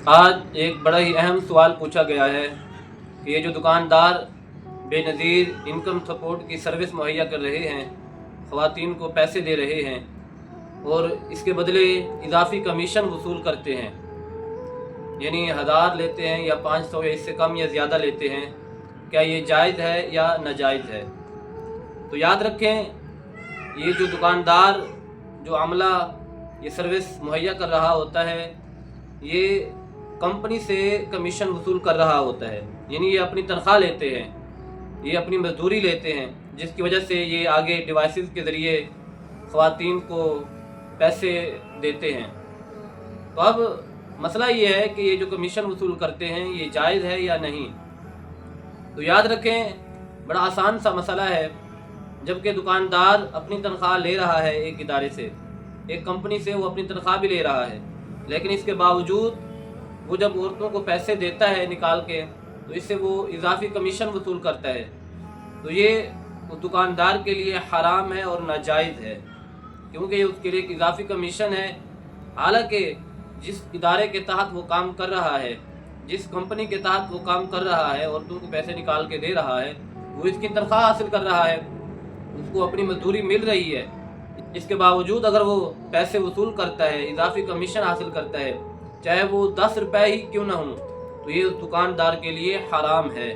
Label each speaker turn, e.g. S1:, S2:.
S1: आज एक बड़ा ही अहम सवाल पूछा गया है कि ये जो दुकानदार बेनज़ीर इनकम सपोर्ट की सर्विस मुहैया कर रहे हैं, ख़वातीन को पैसे दे रहे हैं और इसके बदले इजाफ़ी कमीशन वसूल करते हैं, यानी 1000 लेते हैं या 500 या इससे कम या ज़्यादा लेते हैं, क्या ये जायज़ है या नाजायज़ है? तो याद रखें, ये जो दुकानदार जो अमला ये सर्विस मुहैया कर रहा होता है, ये कंपनी से कमीशन वसूल कर रहा होता है, यानी ये अपनी तनख्वाह लेते हैं, ये अपनी मजदूरी लेते हैं, जिसकी वजह से ये आगे डिवाइसेस के ज़रिए ख़वातीन को पैसे देते हैं। तो अब मसला ये है कि ये जो कमीशन वसूल करते हैं ये जायज़ है या नहीं। तो याद रखें, बड़ा आसान सा मसला है। जबकि दुकानदार अपनी तनख्वाह ले रहा है एक इदारे से, एक कंपनी से वो अपनी तनख्वाह भी ले रहा है, लेकिन इसके बावजूद वो जब औरतों को पैसे देता है निकाल के, तो इससे वो इजाफी कमीशन वसूल करता है। तो ये उस दुकानदार के लिए हराम है और नाजायज़ है, क्योंकि ये उसके लिए एक इजाफी कमीशन है। हालांकि जिस इदारे के तहत वो काम कर रहा है, जिस कंपनी के तहत वो काम कर रहा है, औरतों को पैसे निकाल के दे रहा है, वो इसकी तनख्वाह हासिल कर रहा है, उसको अपनी मजदूरी मिल रही है। इसके बावजूद अगर वो पैसे वसूल करता है, इजाफी कमीशन हासिल करता है, चाहे वो 10 रुपए ही क्यों ना हो, तो ये उस दुकानदार के लिए हराम है।